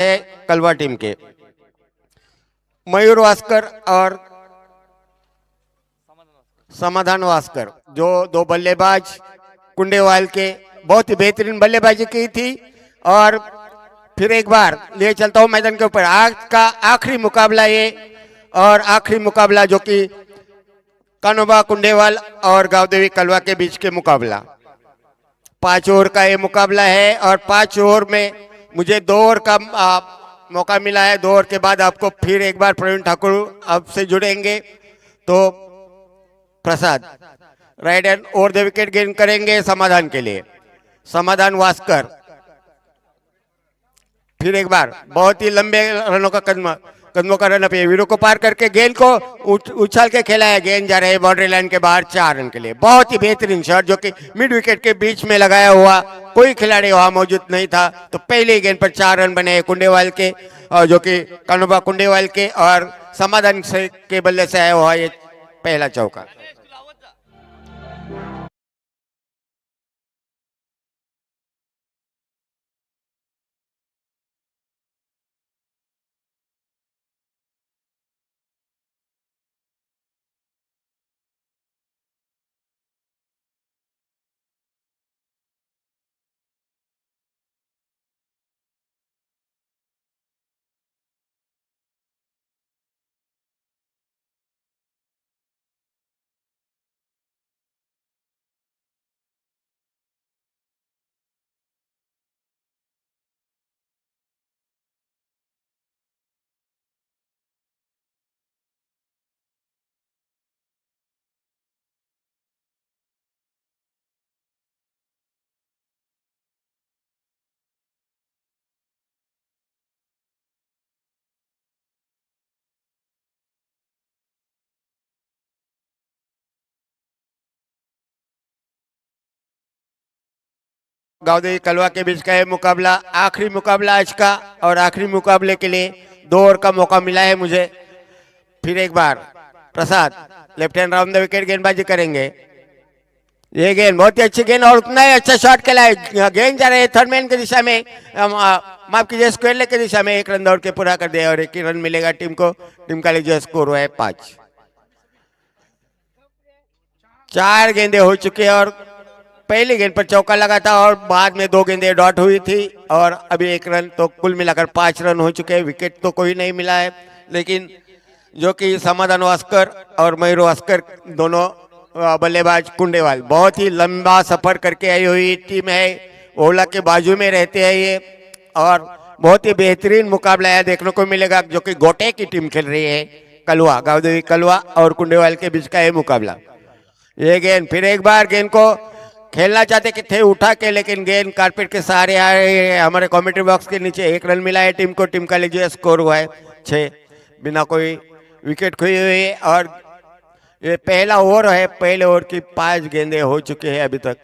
है कलवा टीम के मयूर वास्कर और समाधान वास्कर, जो दो बल्लेबाज कुंडेवाल के बहुत ही बेहतरीन बल्लेबाजी की थी। और फिर एक बार ले चलता हूं मैदान के ऊपर, आज का आखिरी मुकाबला ये, और आखिरी मुकाबला जो कि कानोबा कुंडेवाल और गावदेवी कलवा के बीच के मुकाबला 5 ओवर का ये मुकाबला है। और 5 ओवर में मुझे 2 ओवर का मौका मिला है। 2 ओवर के बाद आपको फिर एक बार प्रवीण ठाकुर आपसे जुड़ेंगे। तो Prasad right hand over the wicket गेन करेंगे समाधान के लिए। समाधान वास्कर फिर एक बार बहुत ही लंबे रनों का कदमों का रन पे विडो को पार करके गेंद को उछाल के खेला है। गेंद जा रहे बाउंड्री लाइन के बाहर 4 रन के लिए। बहुत ही बेहतरीन शॉट जो कि मिड विकेट के बीच में लगाया हुआ, कोई खिलाड़ी वहां मौजूद नहीं था। तो पहली गेंद पर 4 रन बने कुंडेवाल के, जो कि कानोबा कुंडेवाल के, और समाधान से के बल्ले से आया हुआ ये पहला चौका। गावदेवी कलवा के बीच का है मुकाबला, आखिरी मुकाबला आज का, और आखिरी मुकाबले के लिए 2 ओवर का मौका मिला है मुझे। फिर एक बार Prasad left hand round the wicket गेंदबाजी करेंगे। ये गेंद बहुत ही अच्छी गेंद और उतना ही अच्छा शॉट खेला है। गेंद जा रहे थर्ड मैन की दिशा में, माफ कीजिए स्क्वायर लेग की दिशा में। 1 रन दौड़ के पूरा कर दिया और 1 ही रन मिलेगा टीम को। टीम का जो स्कोर हुआ है 5। 4 गेंदे हो चुके हैं और पहली गेंद पर चौका लगा था और बाद में 2 गेंदें डॉट हुई थी और अभी 1 रन, तो कुल मिलाकर 5 रन हो चुके हैं। विकेट तो कोई नहीं मिला है, लेकिन जो कि समाधान वास्कर और मयूर वास्कर दोनों बल्लेबाज कुंडेवाल बहुत ही लंबा सफर करके आई हुई टीम है। ओला के बाजू में रहते हैं ये, और बहुत ही बेहतरीन मुकाबला है देखने को मिलेगा, जो कि गोटे की टीम खेल रही है। कलवा, गावदेवी कलवा और कुंडेवाल के बीच का ये मुकाबला। ये गेंद फिर एक बार गेंद को खेलना चाहते कि थे उठा के, लेकिन गेंद कारपेट के सहारे आ रहे हैं हमारे कमेंट्री बॉक्स के नीचे। 1 रन मिला है टीम को। टीम का लीजिए स्कोर हुआ है 6, बिना कोई विकेट खोई हुई है। और ये पहला ओवर है, पहले ओवर की 5 गेंदें हो चुके हैं अभी तक।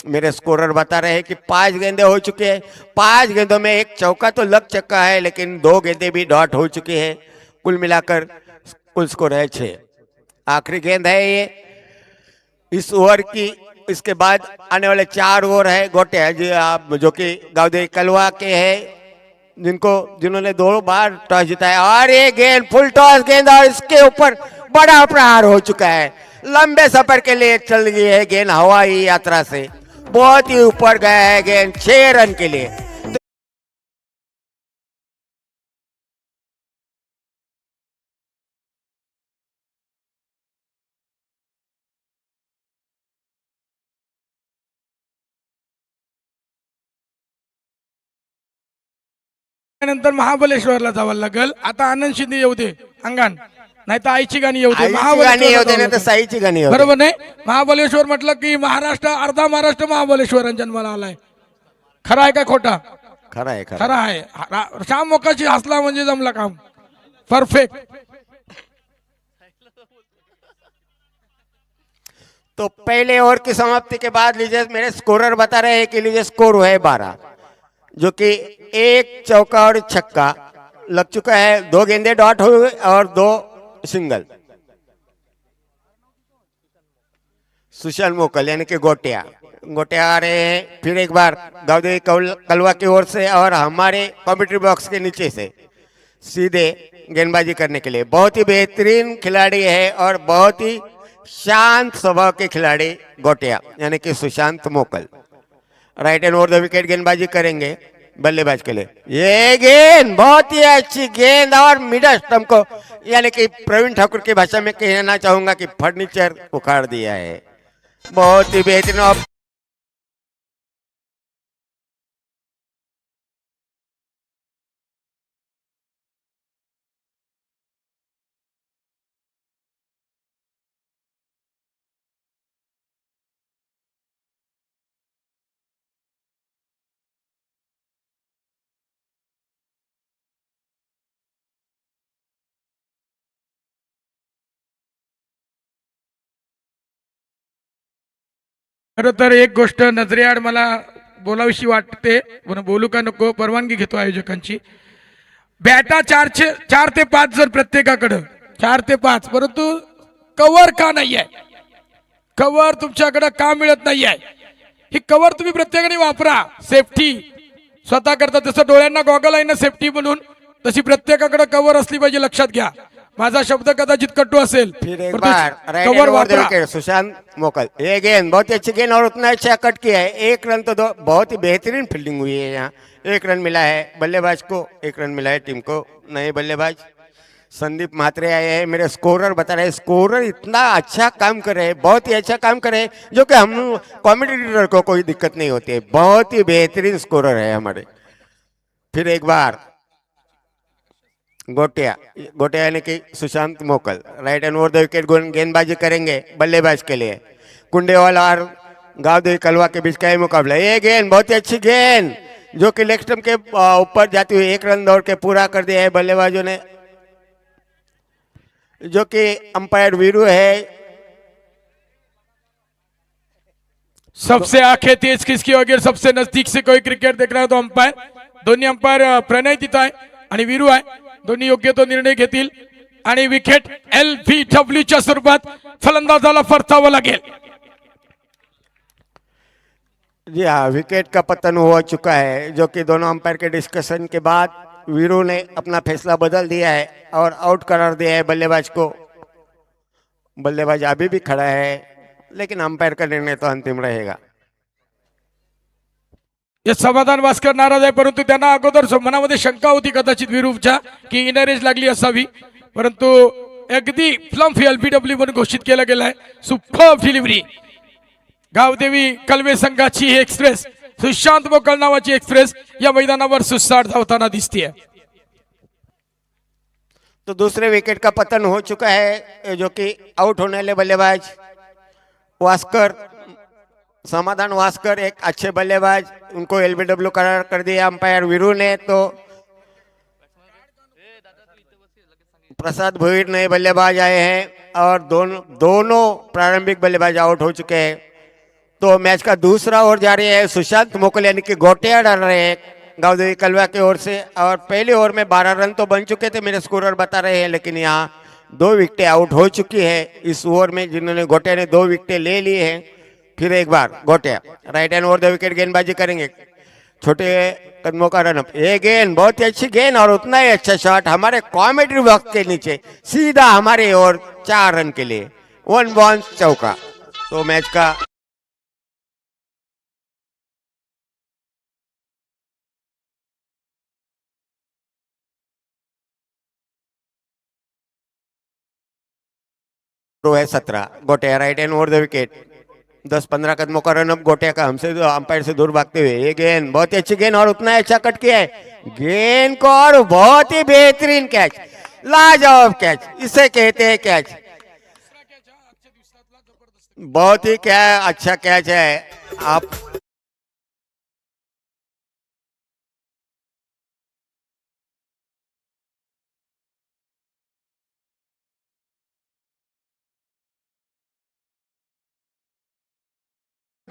मेरे स्कोरर बता रहे हैं कि 5 गेंदें हो चुके हैं। 5 गेंदों में 1 चौका तो लग चुका है, लेकिन 2 गेंदें भी डॉट हो चुकी है। कुल मिलाकर कुल स्कोर है 6। आखिरी गेंद है ये इस ओवर की। इसके बाद आने वाले 4 ओवर है गोटे है जो कि गावदेवी कलवा के हैं, जिन्होंने 2 बार टॉस जिताया। और ये गेंद फुल टॉस गेंद और इसके ऊपर बड़ा प्रहार हो चुका है। लंबे सफर के लिए चल गई है गेंद हवाई यात्रा से, बहुत ही ऊपर गया है गेंद 6 रन के लिए। नंतर महाबलेश्वरला जावं लागेल। आता आनंद शिंदे येऊ दे अंगण, नाही तर आईची गाणी येऊ दे। साईची गाणी बरोबर नाही? महाबलेश्वर म्हटलं की महाराष्ट्र, अर्धा महाराष्ट्र महाबलेश्वर जन्माला आलाय। खरा आहे का खोटा? खरा आहे, खरा आहे। श्याम मोकाशी हसला म्हणजे जमला काम, परफेक्ट। तो पहले ओवर की समाप्ति के बाद लीजिए मेरे स्कोरर बता रहे हैं कि लीजिए स्कोर हुआ है 12, जो कि 1 चौका और छक्का लग चुका है। 2 गेंदे डॉट हुए और 2 सिंगल। सुशांत मोकल यानी कि गोटिया गोटिया आ रहे हैं फिर एक बार गावदेवी कलवा की ओर से और हमारे कमेंट्री बॉक्स के नीचे से सीधे गेंदबाजी करने के लिए। बहुत ही बेहतरीन खिलाड़ी है और बहुत ही शांत स्वभाव के खिलाड़ी गोटिया यानी कि सुशांत मोकल। Right and over the wicket गेंदबाजी करेंगे बल्लेबाज के लिए। ये गेंद बहुत ही अच्छी गेंद और मिडल स्टंप को यानी कि प्रवीण ठाकुर की भाषा में कहना चाहूंगा कि फर्नीचर उखाड़ दिया है। बहुत ही बेहतरीन। और खरं तर एक गोष्ट नजरेआड मला बोलावीशी वाटते, पण बोलू का नको परवानगी घेतो आयोजकांची। बॅटा 4 ते 5 जण प्रत्येकाकडे 4 ते 5, परंतु कव्हर का नाही आहे? कव्हर तुमच्याकडे का मिळत नाही आहे? ही कव्हर तुम्ही प्रत्येकाने वापरा, सेफ्टी स्वतः करता। जसं डोळ्यांना गॉगल आहे ना सेफ्टी म्हणून, तशी प्रत्येकाकडे कव्हर असली पाहिजे, लक्षात घ्या। माझा शब्द कदाचित कटू असेल, फिर एक परंतु बार right cover and over the वापरा। विकेट सुशांत मोकल। ये गेंद बहुत ही अच्छी गेंद और उतना अच्छा कट किया है। एक रन तो दो, बहुत ही बेहतरीन फील्डिंग हुई है यहाँ। एक रन मिला है बल्लेबाज को, एक रन मिला है टीम को। नए बल्लेबाज संदीप म्हात्रे आए हैं। मेरे स्कोरर बता रहे हैं स्कोरर इतना अच्छा काम कर रहे हैं, बहुत ही अच्छा काम कर रहे हैं, जो कि हम कॉमेडिटर को कोई दिक्कत नहीं होती है। बहुत ही बेहतरीन स्कोरर है हमारे। फिर एक बार गोटिया यानी कि सुशांत मोकल right and over the wicket गेंदबाजी करेंगे बल्लेबाज के लिए। कुंडेवाल और गावदेवी कलवा के बीच का ही मुकाबला। ये गेंद बहुत ही अच्छी गेंद जो कि लेग स्टंप के ऊपर जाती हुई 1 रन दौड़ के पूरा कर दिया है बल्लेबाजों ने, जो कि अंपायर वीरू है। सबसे आंखें तेज किसकी होगी और सबसे नजदीक से कोई क्रिकेट देख रहा है तो अंपायर, दोन्ही अंपायर प्रणय तिथं आहे आणि वीरू आहे। दोन्ही योग्य तो निर्णय घेतील आणि विकेट LBW च्या स्वरूपात फलंदाजाला परतावं लागेल। जी हाँ, विकेट का पतन हो चुका है, जो कि दोनों अंपायर के डिस्कशन के बाद वीरू ने अपना फैसला बदल दिया है और आउट करार दिया है बल्लेबाज को। बल्लेबाज अभी भी खड़ा है, लेकिन अंपायर का निर्णय तो अंतिम रहेगा। हे समाधान वास्कर नाराज आहे, परंतु त्यांना अगोदर मनामध्ये शंका होती कदाचित विरूपच्या की इनरेज लागली असावी, परंतु अगदी फ्लम्फ LBW म्हणून घोषित केला गेला आहे। सुपर डिलिव्हरी गावदेवी कलवे संघाची ही एक्सप्रेस, सुशांत मोकल नावाची एक्सप्रेस या मैदानावर सुसाट धावताना दिसतीये। तो दूसरे विकेट का पतन हो चुका है, जो कि आउट होने वाले बल्लेबाज वास्कर, समाधान वास्कर एक अच्छे बल्लेबाज, उनको LBW करार कर दिया अंपायर वीरू ने। तो प्रसाद भोईर नए बल्लेबाज आए हैं और दोनों प्रारंभिक बल्लेबाज आउट हो चुके हैं। तो मैच का दूसरा ओवर जारी है। सुशांत मोकल यानी कि गोटिया डाल रहे हैं गावदेवी कलवा की ओर से, और पहले ओवर में 12 रन तो बन चुके थे मेरे स्कोरर बता रहे हैं, लेकिन यहाँ 2 विकेटें आउट हो चुकी है इस ओवर में, जिन्होंने गोटिया ने 2 विकेटें ले ली हैं। फिर एक बार Gotiya right and over the wicket गेंदबाजी करेंगे, छोटे कदमों का रनअप। ये गेंद बहुत ही अच्छी गेंद और उतना ही अच्छा शॉट हमारे कॉमेंट्री बॉक्स के नीचे सीधा हमारे ओर 4 रन के लिए 1 बाउंस चौका। तो मैच का है 17। Gotiya right and over the wicket 10-15 कदमों का रन अप गोटिया का, हमसे अंपायर से दूर भागते हुए। ये गेंद बहुत ही अच्छी गेंद और उतना अच्छा कट किया है गेंद को, और बहुत ही बेहतरीन कैच, लाजवाब कैच, इसे कहते हैं कैच। बहुत ही क्या अच्छा कैच है। आप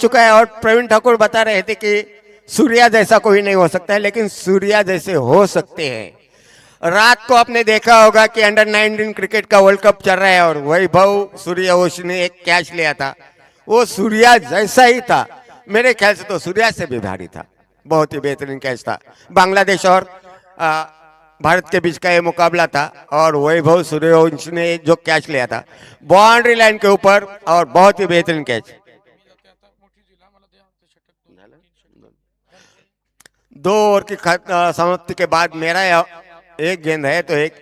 चुका है और प्रवीण ठाकुर बता रहे थे कि सूर्या जैसा कोई नहीं हो सकता है, लेकिन सूर्या जैसे हो सकते हैं। रात को आपने देखा होगा कि अंडर-19 क्रिकेट का वर्ल्ड कप चल रहा है और वैभव सूर्यवंशी ने एक कैच लिया था, वो सूर्या जैसा ही था, मेरे ख्याल से तो सूर्या से भी भारी था, बहुत ही बेहतरीन कैच था। बांग्लादेश और भारत के बीच का ये मुकाबला था और वैभव सूर्यवंशी ने जो कैच लिया था बाउंड्री लाइन के ऊपर और बहुत ही बेहतरीन कैच। 2 ओवर की समाप्ति के बाद मेरा एक गेंद है तो एक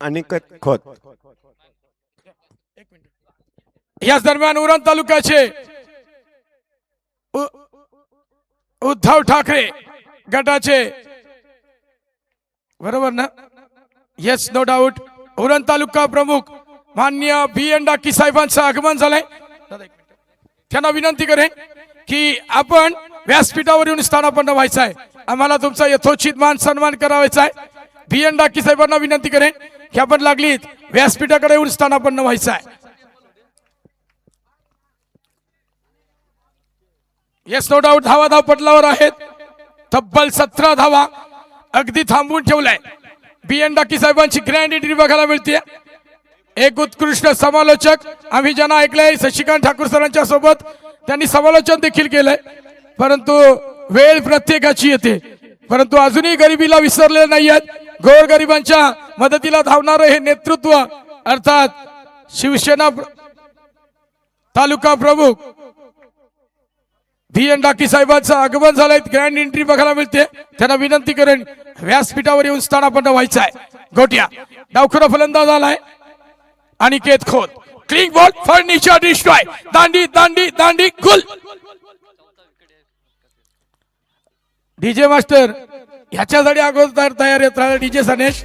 अनिकेत खोत। याच दरम्यान उरण तालुक्याचे उद्धव ठाकरे गटाचे, बरोबर ना? Yes, no doubt. Uran taluka प्रमुख माननीय बी.एन. डाकी साहेबांचं आगमन झालंय. त्यांना विनंती करेन की आपण व्यासपीठावर येऊन स्थानापन्न व्हायचं आहे. आम्हाला तुमचा यथोचित मान सन्मान करावायचा आहे. बी.एन. डाकी साहेबांना विनंती करेन की आपण लागलीत व्यासपीठाकडे येऊन स्थानापन्न व्हायचं आहे. Yes, no doubt. धावा धाव पटलावर आहेत. तब्बल 17 धावा अगदी थांबवून ठेवलाय. बी.एन. डाकी साहेबांची ग्रँड एंट्री बघायला मिळते. एक उत्कृष्ट समालोचक आम्ही ज्यांना ऐकलंय शशिकांत ठाकूर सरांच्या सोबत, त्यांनी समालोचन देखील केलंय. परंतु वेळ प्रत्येकाची येते, परंतु अजूनही गरिबीला विसरलेले नाहीयेत. गोरगरिबांच्या मदतीला धावणारं हे नेतृत्व अर्थात शिवसेना तालुका प्रमुख बी.एन. डाकी साहेबांचं आगमन झालंय. ग्रँड एंट्री बघायला मिळते. त्यांना विनंती करेन व्यासपीठावर येऊन स्थानापन्न व्हायचं आहे. गोट्या डावखुरा फलंदाज आलाय. Aniket Khot, clean ball, furniture destroy, दांडी दांडी दांडी गुल. डीजे मास्टर ह्याच्यासाठी अगोदर तयार येत राहिला. डीजे सनेश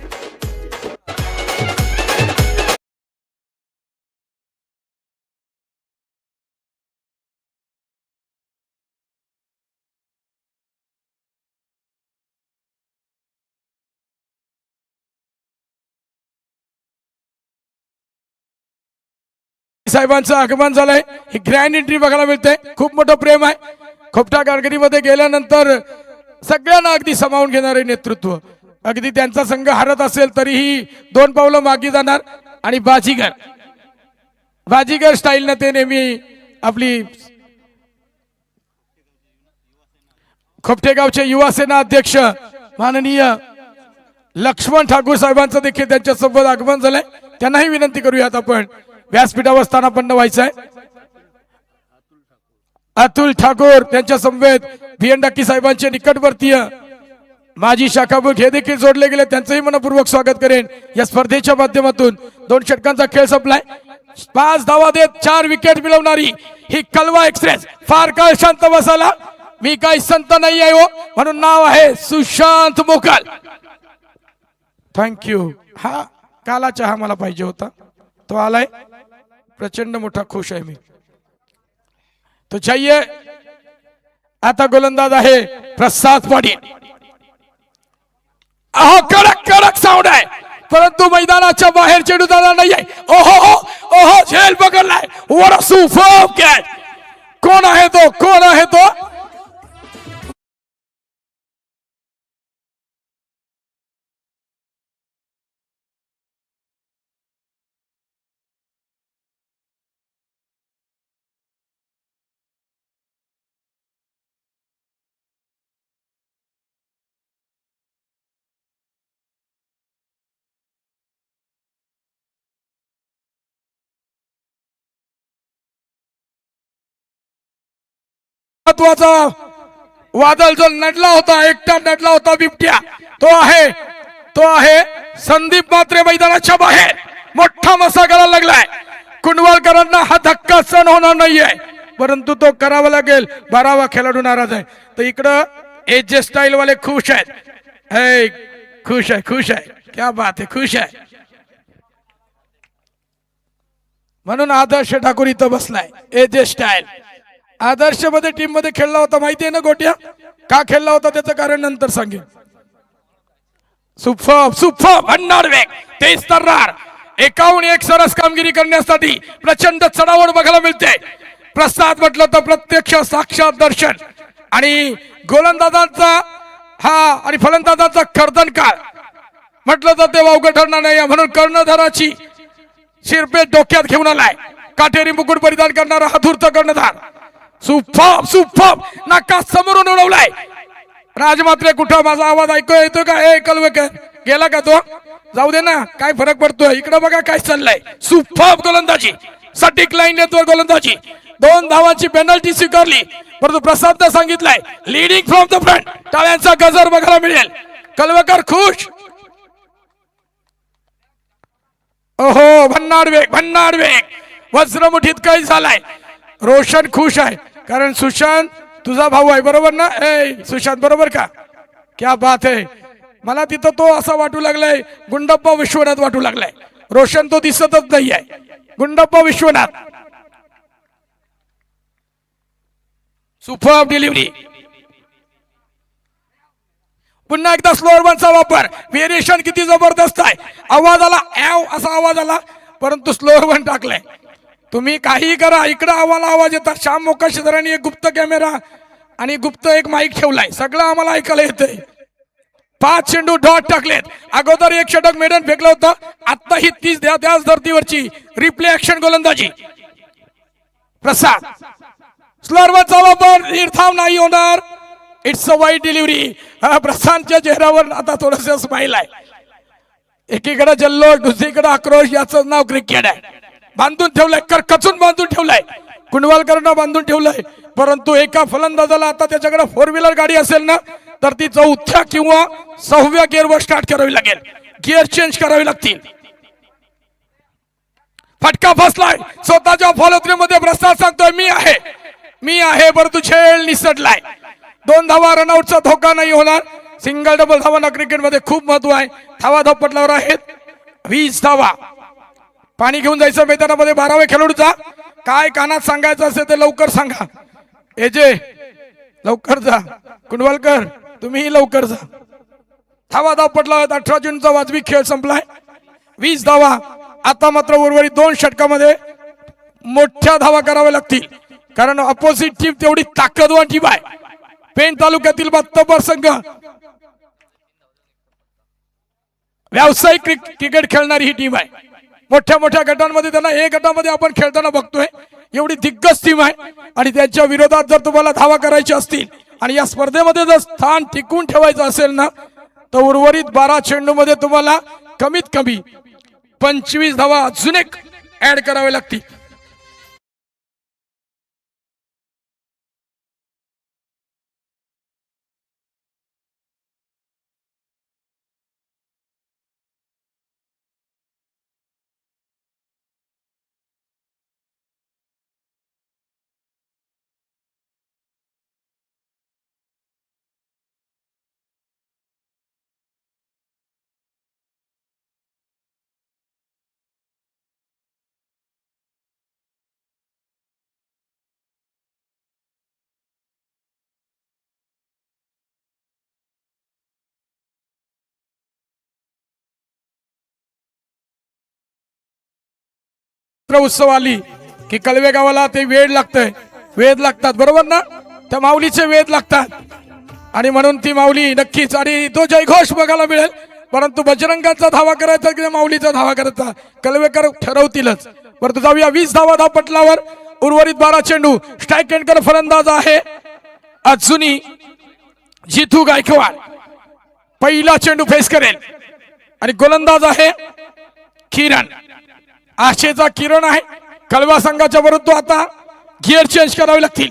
साहेबांचं आगमन झालंय. ही ग्रँड एंट्री बघायला मिळते. खूप मोठं प्रेम आहे. खोपटा कारगिरीमध्ये गेल्यानंतर सगळ्यांना अगदी सामावून घेणारे नेतृत्व. अगदी त्यांचा संघ हारत असेल तरीही 2 पावलं मागे जाणार आणि बाजीगर स्टाईलनं ते नेहमी आपली खोपटेगावचे युवा सेना अध्यक्ष माननीय लक्ष्मण ठाकूर साहेबांचं देखील त्यांच्यासोबत आगमन झालंय. त्यांनाही विनंती करूयात आपण व्यासपीठावर स्थानापन्न व्हायचं आहे. अतुल ठाकूर त्यांच्या समवेत बी.एन. डाकी साहेबांचे निकटवर्तीय माजी शाखाप्रमुख हे देखील जोडले गेले. त्यांचंही मनपूर्वक स्वागत करेन. या स्पर्धेच्या माध्यमातून 2 षटकांचा खेळ संपलाय. 5 धावा देत 4 विकेट मिळवणारी ही कलवा एक्सप्रेस. फार काळ शांत बसायला मी काही संत नाही आहे हो, म्हणून नाव आहे सुशांत मोकाल. थँक्यू. हा काला चहा मला पाहिजे होता, तो आलाय. प्रचंड मोठा खुश आहे मी. तो चाहिए. आता गोलंदाज आहे प्रसाद पाटील. अहो कडक कडक साऊंड आहे, परंतु मैदानाच्या बाहेर चेंडू जाणार नाहीये. ओहो ओहो, झेल पकडलाय. What a superb catch. कोण आहे तो? कोण आहे तो? महत्वाचा वादळ जो नडला होता, एकटा नडला होता बिबट्या, तो आहे संदीप मात्रे. मैदानाच्या बाहेर मोठा मसा करायला लागलाय. कुंडवालकरांना हा धक्का सहन होणार नाहीये, परंतु तो करावा लागेल. 12वा खेळाडू नाराज आहे. तर इकडं एजे स्टाईल वाले खुश आहेत. खुश आहे. क्या बात है, खुश आहे. म्हणून आदर्श ठाकूर इथं बसलाय. एजे स्टाईल आदर्श मध्ये टीम मध्ये खेळला होता, माहिती आहे ना गोट्या? का खेळला होता त्याचं कारण नंतर सांगेन. सुपर्ब भन्नाट वेग, तेज तर्रार, 51 सरस कामगिरी करण्यासाठी प्रचंड चढावड बघायला मिळते. प्रसाद म्हटलं तर प्रत्यक्ष साक्षात दर्शन आणि गोलंदाजांचा हा आणि फलंदाजांचा कर्दनकाळ म्हटलं तर ते वावगं ठरणार नाही म्हणून कर्णधाराची शिरपेट डोक्यात घेऊन आलाय. काटेरी मुकुट परिधान करणारा हा धूर्त कर्णधार. सुफाप सुफाप नाका समोरून उडवलाय. राजमात्रे कुठं माझा आवाज ऐकू येतो का? ए कलवेकर गेला का तो? जाऊ दे ना, काय फरक पडतोय. इकडे बघा काय चाललंय. सुफाप गोलंदाजी, सटीक लाईन नेटवर गोलंदाजी. 2 धावांची पेनल्टी स्वीकारली. परंतु प्रसादने सांगितलंय लीडिंग फ्रॉम द फ्रंट. टाळ्यांचा गजर बघायला मिळेल. कलवेकर खुश. ओहो भन्नाड वेग वज्रमुठीत काही झालाय. रोशन खुश आहे कारण सुशांत तुझा भाऊ आहे बरोबर ना? ए सुशांत बरोबर का? क्या बात आहे. मला तिथं तो असा वाटू लागलाय गुंडप्पा विश्वनाथ वाटू लागलाय. रोशन तो दिसतच नाही आहे. गुंडप्पा विश्वनाथ. Super delivery. पुन्हा एकदा स्लोअर वनचा वापर. व्हेरिएशन किती जबरदस्त आहे. आवाज आला ॲव असा आवाज आला परंतु स्लोअर वन टाकलाय. तुम्ही काही करा इकडे आम्हाला आवाज येतात. श्याम मोकाशीधरांनी एक गुप्त कॅमेरा आणि गुप्त एक माईक ठेवलाय. सगळं आम्हाला ऐकायला येतंय. 5 चेंडू डॉट टाकलेत. अगोदर एक षटक मेडन फेकलं होतं. आता ही 30 त्याच धर्तीवरची रिप्ले ऍक्शन गोलंदाजी. प्रसाद स्लोअर वनचा वापर. निर्धाव नाही होणार. इट्स अ वाईट डिलिव्हरी. प्रशांतच्या चेहऱ्यावर आता थोडस स्माईल आहे. एकीकडे जल्लोष दुसरीकडे आक्रोश. याचं नाव क्रिकेट आहे. बांधून ठेवलंय कचून बांधून ठेवलंय. कुंडवालकरांना बांधून ठेवलंय परंतु एका फलंदाजाला आता त्याच्याकडे 4 व्हीलर गाडी असेल ना तर ती 4थ्या किंवा 6व्या गिअरवर स्टार्ट करावी लागेल. गिअर चेंज करावी लागतील. फटका फसलाय. स्वतःच्या फॉलोथ्रीमध्ये प्रसाद सांगतोय मी आहे परंतु खेळ निसटलाय. 2 धावा रनआउटचा धोका नाही होणार. सिंगल डबल धावांना क्रिकेटमध्ये खूप महत्व आहे. धावा धापटल्यावर आहेत 20 धावा. पाणी घेऊन जायचं मैदानामध्ये 12वे खेळाडूचा. काय कानात सांगायचं असेल ते लवकर सांगा. एजे लवकर जा. कुंडवालकर तुम्ही लवकर जा. धावा धापटला 18 जूनचा वाजवी खेळ संपलाय. 20 धावा. आता मात्र उर्वरित 2 षटकामध्ये मोठ्या धावा कराव्या लागतील कारण अपोजिट टीम तेवढी ताकदवान टीम आहे. पेण तालुक्यातील मातब्बर संघ व्यावसायिक क्रिकेट खेळणारी ही टीम आहे. मोठ्या गटांमध्ये त्यांना ए गटामध्ये आपण खेळताना बघतोय. एवढी दिग्गज टीम आहे आणि त्यांच्या विरोधात जर तुम्हाला धावा करायची असतील आणि या स्पर्धेमध्ये जर स्थान टिकून ठेवायचं असेल ना तर उर्वरित 12 चेंडूमध्ये तुम्हाला कमीत कमी 25 धावा अजून एक ऍड करावे लागतील. उत्सव आली की कलवे गावाला ते वेळ लागतंय. वेद लागतात बरोबर ना? त्या माऊलीचे वेद लागतात आणि म्हणून ती माऊली नक्कीच आणि तो जयघोष बघायला मिळेल. परंतु बजरंगाचा धावा करायचा की माऊलीचा धावा करायचा कलवेकर ठरवतीलच. परंतु जाऊया 20 धावा धावपटलावर. उर्वरित 12 चेंडू. स्ट्राईक एंडकर फलंदाज आहे अजूनही जितू गायकवाड. पहिला चेंडू फेस करेल आणि गोलंदाज आहे किरण. आशेचा किरण आहे कलवा संघाच्या विरुद्ध. आता गिअर चेंज करावे लागतील.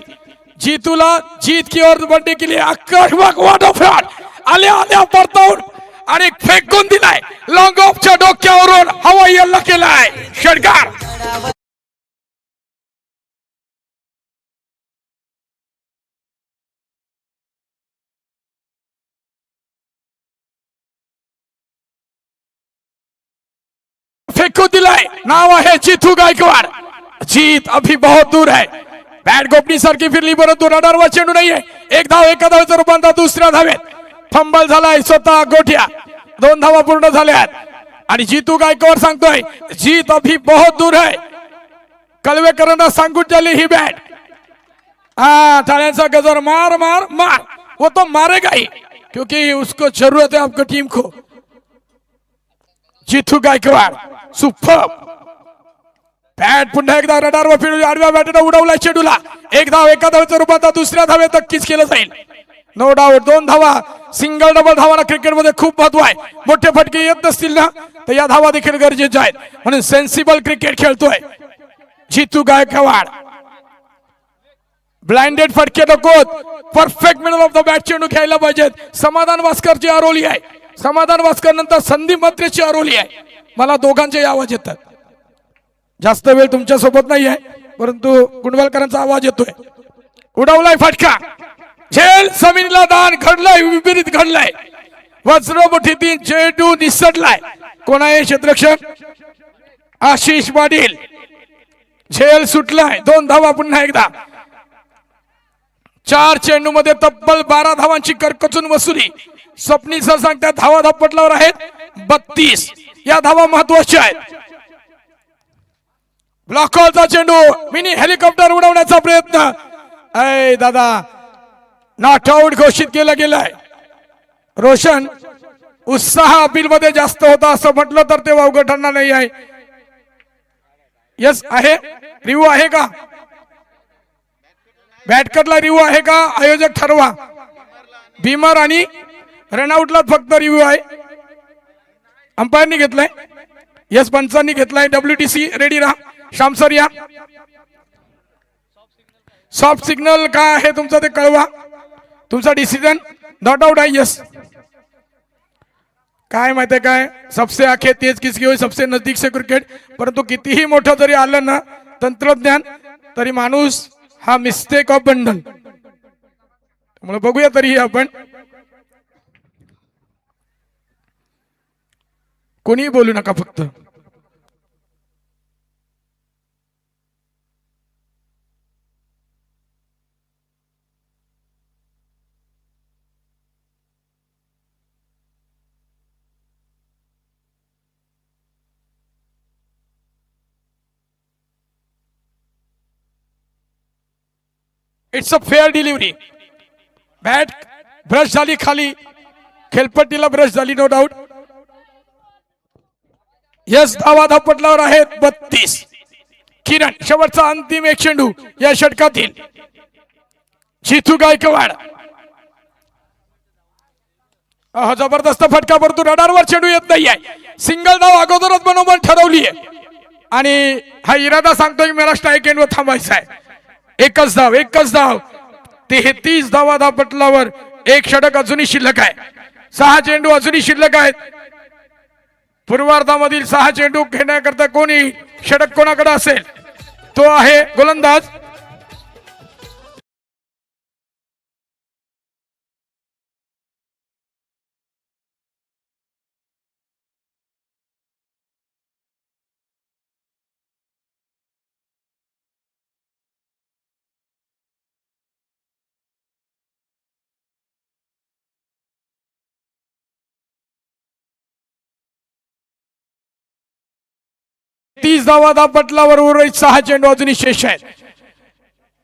जीतूला जीत की ओर बढ़ने के लिए आकर्षक वाटोफ्राट आल्या परतवून आणि फेकून दिलाय. लॉंग ऑफच्या डोक्यावरून हवाई हल्ला केलाय षटकार. फेकून दिलाय. नाव आहे जीतू गायकवाड. जीत अभी बहुत दूर है. बॅट गोपनी सारखी फिरली परंतु रडारवर चेंडू नाहीये. एक धाव एका धावेचं रूपांतर दुसऱ्या धावेत. फंबल झालाय स्वतः गोठ्या. 2 धावा पूर्ण झाल्यात आणि जीतू गायकवाड सांगतोय जीत अभी बहुत दूर है. कलवेकरांना सांगून झाली ही बॅट. टाळ्यांचा गजर. मार मार मार. वो तो मारेगा ही क्योंकि उसको जरूरत है आपको टीम को. जितू गायकवाड सुपर बॅट पुन्हा एकदा रडारवर फिरून आडव्या बॅटने उडवला चेंडूला. एक धाव एका धावेच्या रूपात दुसऱ्या धावेत नक्कीच केलं जाईल. नो डाऊट 2 धावा. सिंगल डबल धावाला क्रिकेटमध्ये खूप महत्व आहे. मोठे फटके येत नसतील ना तर या धावा देखील गरजेच्या आहेत. म्हणून सेन्सिबल क्रिकेट खेळतोय जितू गायकवाड. ब्लाइंडेड फटके नकोत. Perfect middle of the bat चेंडू खेळायला पाहिजेत. समाधान वास्करची आरोली आहे. समाधान वास्कर नंतर संदीप म्हात्रेची आरोली आहे. मला दोघांचे आवाज येतात. जास्त वेळ तुमच्या सोबत नाही आहे परंतु कुंडवालकरांचा आवाज येतोय. उडवलाय फटका. झेल जमिनीला दान घडलाय. विपरीत घडलाय. वज्रमुठीतील चेंडू निसटलाय. कोण आहे क्षेत्ररक्षक? आशिष पाटील. झेल सुटलाय. 2 धावा पुन्हा एकदा. 4 चेंडू मध्ये तब्बल 12 धावांची करकचून वसुली. स्वप्नील सर सांगतात धावा धापटल्यावर आहेत 32. या धावा महत्वाच्या आहेत. ब्लॉक हॉलचा चेंडू मिनी हेलिकॉप्टर उडवण्याचा प्रयत्न. अय दादा नॉट आउट घोषित केलं गेलंय. रोशन उत्साह अपील मध्ये जास्त होता असं म्हटलं तर ते वावगं ठरणार नाही आहे. यस आहे. रिव्ह्यू आहे का? बॅटकरला रिव्ह्यू आहे का? आयोजक ठरवा. भीमर आणि रनआउटला फक्त रिव्ह्यू आहे. अंपायरनी घेतलाय. यस पंचांनी घेतलाय. WTC रेडी राहा. श्याम सर या. सॉफ्ट सिग्नल काय आहे तुमचं ते कळवा. तुमचा डिसिजन नॉट आउट आहे. यस काय माहितीये काय सबसे आखे तेज किसकी होई सबसे नजदीक से क्रिकेट. परंतु कितीही मोठं जरी आलं ना तंत्रज्ञान तरी माणूस हा मिस्टेक ऑफ बंडल. त्यामुळे बघूया तरी आपण कोणी बोलू नका फक्त. It's a fair delivery. Bat brush झाली खाली. खेळपट्टीला ब्रश झाली नो डाऊट. यस धावा धापटल्यावर आहेत 32. किरण शेवटचा अंतिम एक चेंडू या षटकातील. जितू गायकवाड. जबरदस्त फटका परंतु रडारवर चेंडू येत नाहीये. सिंगल धाव अगोदरच बनवून ठरवली आहे आणि हा इरादा सांगतोय की मला स्ट्राईक एंडवर थांबायचा आहे. एकच धाव 33 धावा धापटल्यावर एक षटक अजूनही शिल्लक आहे. 6 चेंडू अजूनही शिल्लक आहेत. पूर्वार्धामधील 6 चेंडू घेण्याकरता कोणी षटक कोणाकडे असेल तो आहे गोलंदाज. तीस धावा धापटल्यावर उर्वरित 6 चेंडू अजूनही शेष आहेत.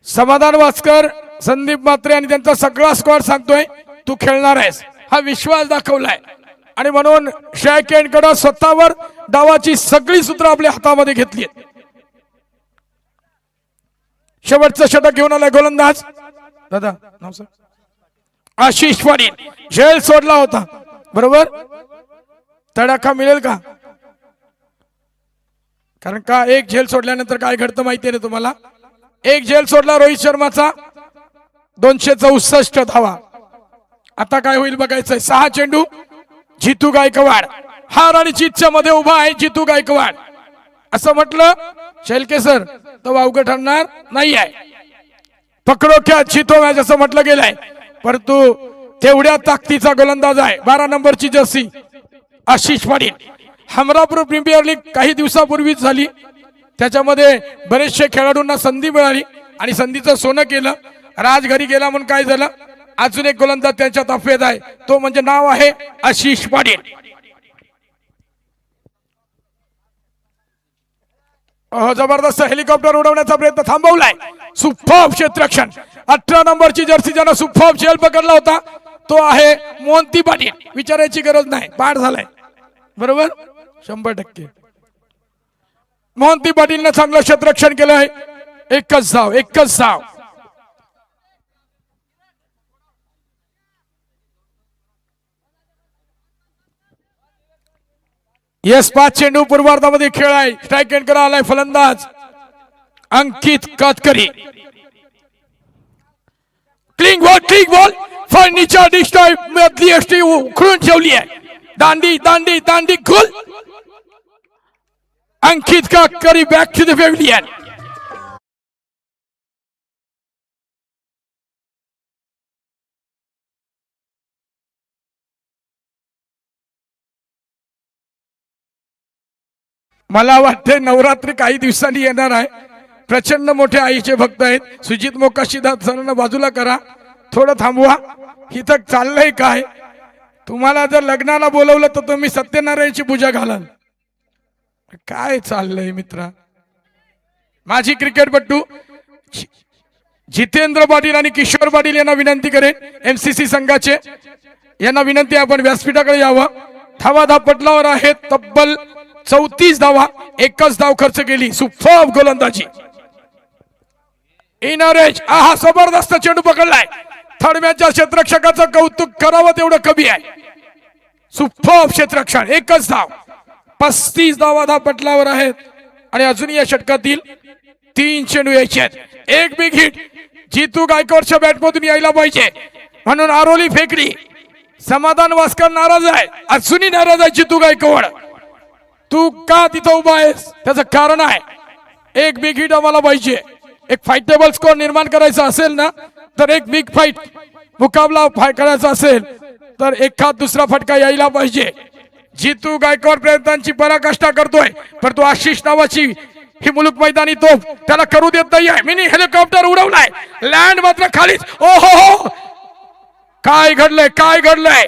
समाधान वास्कर संदीप म्हात्रे आणि त्यांचा सगळा स्क्वॉड सांगतोय तू खेळणार आहेस. हा विश्वास दाखवलाय आणि म्हणून स्ट्राईक एंडकडे स्वतःवर डावाची सगळी सूत्र आपल्या हातामध्ये घेतली. शेवटचं षटक घेऊन आलाय गोलंदाज दादा नाव सर आशिष पाटील. झेल सोडला होता बरोबर. तडाखा मिळेल का? कारण का एक झेल सोडल्यानंतर काय घडतं माहितीये ना तुम्हाला. एक झेल सोडला रोहित शर्माचा 264 धावा. आता काय होईल बघायचंय. 6 चेंडू. जितू गायकवाड हार आणि जीतच्या मध्ये उभा आहे. जितू गायकवाड असं म्हटलं शेलके सर तर वावगं ठरणार नाही आहे. पकडो क्या जितो मॅच असं म्हटलं गेलंय परंतु तेवढ्या ताकदीचा गोलंदाज आहे. 12 नंबरची jersey Ashish Patil. Hamrapur premier league काही दिवसापूर्वीच झाली. त्याच्यामध्ये बरेचसे खेळाडूंना संधी मिळाली आणि संधीचं सोनं केलं. राज घरी गेला म्हणून काय झालं. अजून एक गोलंदाज त्यांच्या ताफ्यात आहे तो म्हणजे नाव आहे आशिष पाटील. जबरदस्त हेलिकॉप्टर उडवण्याचा प्रयत्न थांबवलाय. सुपर्ब क्षेत्ररक्षण. 18 नंबरची जर्सी ज्यानं सुपर्ब झेल पकडला होता तो आहे मोहंती पाटील. विचारायची गरज नाही पाठ झालाय बरोबर. 100%. मोहंती पाटीलने चांगलं क्षेत्ररक्षण केलंय. एकच धाव, एकच धाव. येस, 5 चेंडू पूर्वार्धामध्ये खेळ आहे. स्ट्राइक एंड करा आलाय फलंदाज अंकित कातकरी. क्लिंग बॉल फळणीच्या डिश मधली एसटी उखळून ठेवली आहे. दांडी दांडी दांडी गोल. Ankit Katkari back to the pavilion. मला वाटते नवरात्री काही दिवसांनी येणार आहे. प्रचंड मोठे आईचे भक्त आहेत. सुजित मोकाशीदास सरांना बाजूला करा, थोडं थांबवा. इथं चाललंय काय? तुम्हाला जर लग्नाला बोलवलं तर तुम्ही सत्यनारायणची पूजा घालाल. काय चाललंय मित्रा? माजी क्रिकेटपटू जितेंद्र पाटील आणि किशोर पाटील यांना विनंती करेन, एमसीसी संघाचे यांना विनंती, आपण व्यासपीठाकडे यावं. धावा पटलावर आहेत. तब्बल 34 धावा, एकच धाव खर्च केली. सुपर गोलंदाजी. Inner age. आहा, जबरदस्त चेंडू पकडलाय. थर्डमॅनच्या क्षेत्ररक्षकाचं कौतुक करावं तेवढं कमी आहे. सुपर क्षेत्ररक्षण, एकच धाव. 35 धावा पटलावर आहेत आणि अजून या षटकातील 3 चेंडू यायचे आहेत. एक बिग हिट जितू गायकवाडच्या बॅटमधून यायला पाहिजे म्हणून आरोली फेकली. समाधान वास्कर नाराज आहे, अजूनही नाराज आहे जितू गायकवाड. तू का तिथं उभा आहेस त्याचं कारण आहे. एक बिग हिट आम्हाला पाहिजे. एक फाईटेबल स्कोर निर्माण करायचा असेल ना, तर एक बिग फाईट मुकाबला करायचा असेल तर एखाद दुसरा फटका यायला पाहिजे. जितू गायकवाड प्रयत्नांची पराकाष्ठा करतोय, पण तो आशिष नावाची ही मुलुक मैदानी तोफ त्याला करू देत नाहीये. मिनी हेलिकॉप्टर उडवलाय, लँड मात्र खालीच. ओहो, काय घडलंय, काय घडलंय?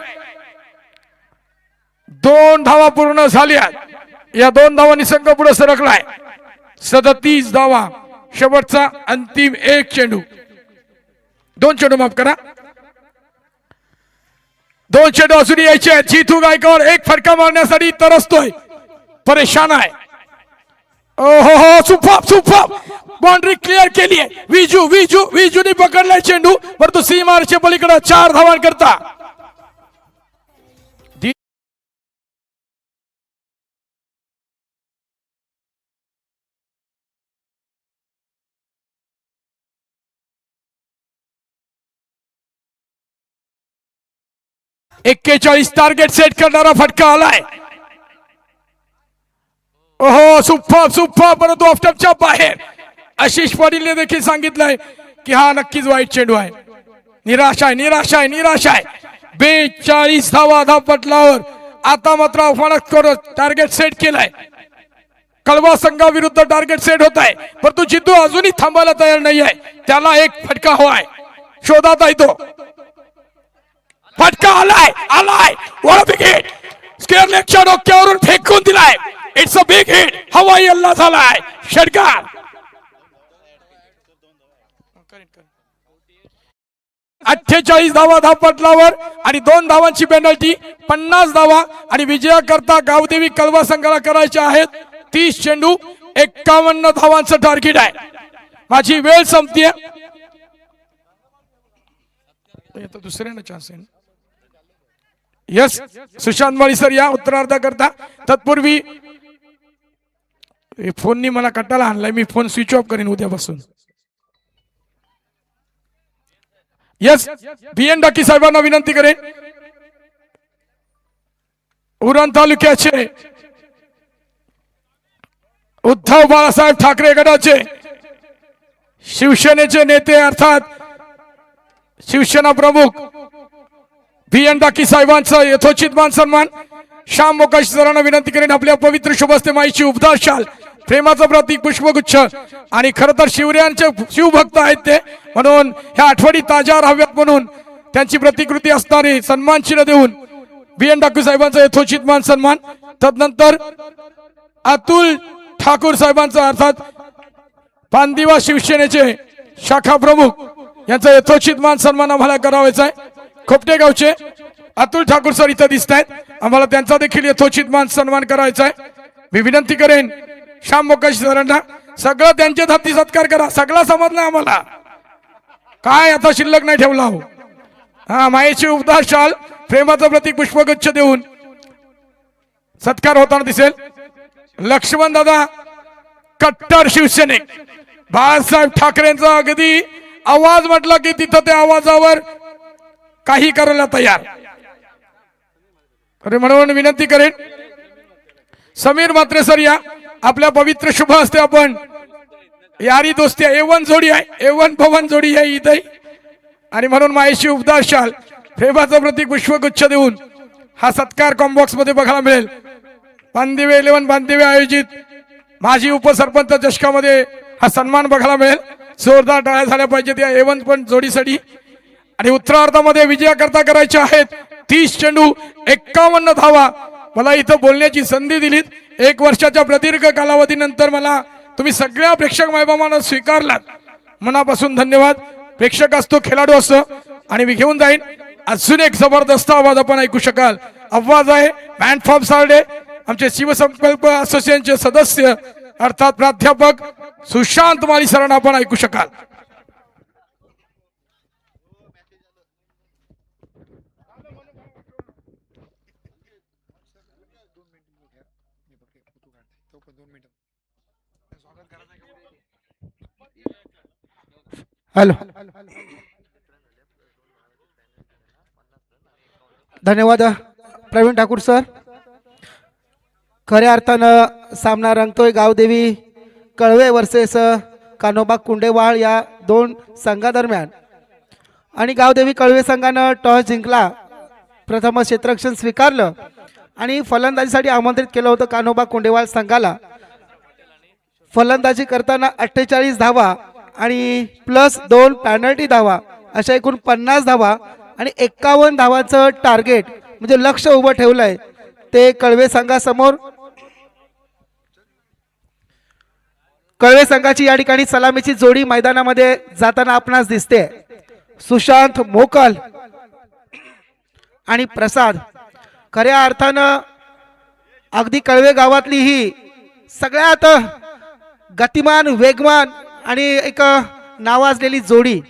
2 धावा पूर्ण झाल्या. या 2 धावांनी संघ पुढे सरकलाय. 37 धावा, शेवटचा अंतिम 1 चेंडू. 2 चेंडू माफ करा, 2 चेंडू अजून यायचे. जितू गायकवाड एक फटका मारण्यासाठी तरसतोय, परेशान आहे. ओहो, सुपर सुपर बाउंड्री क्लिअर केली आहे. विजूने पकडलाय चेंडू, परंतु सीमारच्या पलीकडे 4 धावांकरता. एक्केचाळीस टार्गेट सेट करणारा फटका आलाय. ओहो, सुपर परंतु ऑफटॉपच्या बाहेर. आशिष पाटीलने देखील सांगितलंय की हा नक्कीच वाईट चेंडू आहे. निराश आहे. 42 धावा पटलावर. आता मात्र अफानक करत टार्गेट सेट केलाय. कळवा संघाविरुद्ध टार्गेट सेट होत आहे, परंतु जितू अजूनही थांबायला तयार नाही आहे. त्याला एक फटका हवाय, शोधात आहे तो. फटका आलाय. What big hit. स्क्वेअर लेगच्या डोक्यावरून फेकून दिलाय. It's a big hit. हवाई हल्ला झालाय. षटकार. 48 धावा पटलावर आणि 2 धावांची पेनल्टी. 50 धावा आणि विजयाकरता गावदेवी कळवा संघाला करायचे आहेत 30 चेंडू. 51 धावांचं टार्गेट आहे. माझी वेळ संपतीये. दुसऱ्यांना चान्स आहे. यस, सुशांत माळी सर या उत्तरार्धा करता. तत्पूर्वी फोननी मला कटाला आणलाय. मी फोन स्विच ऑफ करेन उद्यापासून. यस, बीएन डाकी साहेबांना विनंती करेन. उरण तालुक्याचे उद्धव बाळासाहेब ठाकरे गटाचे शिवसेनेचे नेते अर्थात शिवसेना प्रमुख बीएन डाकी साहेबांचा यथोचित मान सन्मान. श्याम मोकाशी सरांना विनंती करेन आपल्या पवित्र शुभस्ते माईची उबदार शाल, प्रेमाचं प्रतीक पुष्पगुच्छ. आणि खरं तर शिवरायांचे शिवभक्त आहेत ते, म्हणून ह्या आठवणी ताज्या राहाव्यात म्हणून त्यांची प्रतिकृती असणारे सन्मान चिन्ह देऊन बीएन डाकू साहेबांचा यथोचित मान सन्मान. तदनंतर अतुल ठाकूर साहेबांचा अर्थात पांदिवा शिवसेनेचे शाखा प्रमुख यांचा यथोचित मान सन्मान आम्हाला करावायचा आहे. खोपटेगावचे अतुल ठाकूर सर इथं दिसत आहेत, आम्हाला त्यांचा देखील यथोचित मान सन्मान करायचा आहे. मी विनंती करेन श्याम मोकाशी सरांना, सगळं त्यांच्या हाती सत्कार करा. सगळं समजलं आम्हाला, काय आता शिल्लक नाही ठेवला हो. हा, मायेची उपदार शाल प्रेमाचं प्रतीक पुष्पगुच्छ देऊन सत्कार होताना दिसेल. लक्ष्मण दादा कट्टर शिवसैनिक, बाळासाहेब ठाकरेंचा अगदी आवाज म्हटला की तिथं त्या आवाजावर काही करायला तयार. अरे म्हणून विनंती करेन समीर म्हात्रे सर या, आपल्या पवित्र शुभ हस्ते आपण यारी दोस्ती A1 जोडी आहे, A1 भवन जोडी आहे इथे. आणि म्हणून मायेशी उपदार शाल प्रेमाचं प्रतीक पुष्पगुच्छ देऊन हा सत्कार कॉम्बॉक्स मध्ये बघायला मिळेल. बांदिवे 11 बांदिवे आयोजित माजी उपसरपंच चषकामध्ये हा सन्मान बघायला मिळेल. जोरदार टाळ्या झाल्या पाहिजेत या A1 पण जोडीसाठी. आणि उत्तरार्धामध्ये विजयाकरता करायचे आहेत 30 चेंडू 51 धावा. मला इथं बोलण्याची संधी दिलीत. 1 वर्षाच्या प्रदीर्घ कालावधीनंतर मला तुम्ही सगळ्या प्रेक्षक मायबामांना स्वीकारलात, मनापासून धन्यवाद. प्रेक्षक असतो, खेळाडू असतो. आणि मी घेऊन जाईन अजून एक जबरदस्त आवाज आपण ऐकू शकाल. आवाज आहे बँड फ्रॉम सार्डे, आमचे शिवसंकल्प असोसिएशनचे सदस्य अर्थात प्राध्यापक सुशांत माली सरांना आपण ऐकू शकाल. हॅलो, धन्यवाद प्रवीण ठाकूर सर. खऱ्या अर्थानं सामना रंगतोय गावदेवी कळवे वर्सेस कान्होबा कुंडेवाळ या 2 संघादरम्यान. आणि गावदेवी कळवे संघानं टॉस जिंकला, प्रथम क्षेत्ररक्षण स्वीकारलं आणि फलंदाजीसाठी आमंत्रित केलं होतं कान्होबा कुंडेवाळ संघाला. फलंदाजी करताना 48 धावा आणि +2 पॅनल्टी धावा अशा एकूण 50 धावा आणि 51 धावांचं टार्गेट म्हणजे लक्ष उभं ठेवलंय ते कळवे संघासमोर. कळवे संघाची या ठिकाणी सलामीची जोडी मैदानामध्ये जाताना आपणास दिसते. सुशांत मोकल आणि प्रसाद. खऱ्या अर्थानं अगदी कळवे गावातली ही सगळ्यात गतिमान, वेगवान आणि एक नावाजलेली जोडी.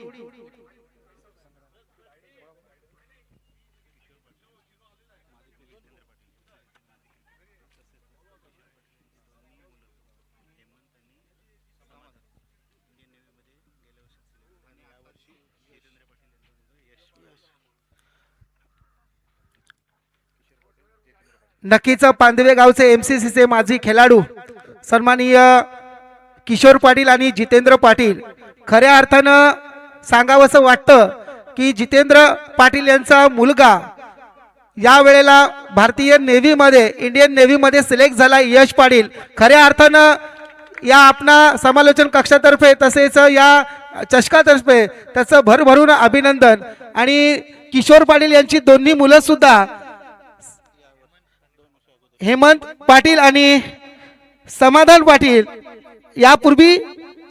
नक्कीच पांदवे गावचे MCCचे माजी खेळाडू सन्माननीय किशोर पाटील आणि जितेंद्र पाटील. खऱ्या अर्थानं सांगावंसं वाटतं की जितेंद्र पाटील यांचा मुलगा या वेळेला भारतीय नेव्हीमध्ये, इंडियन नेव्हीमध्ये सिलेक्ट झाला, यश पाटील. खऱ्या अर्थानं या आपणा समालोचन कक्षातर्फे तसेच या चषकातर्फे त्याचं भरभरून अभिनंदन. आणि किशोर पाटील यांची दोन्ही मुलं सुद्धा हेमंत पाटील आणि समाधान पाटील यापूर्वी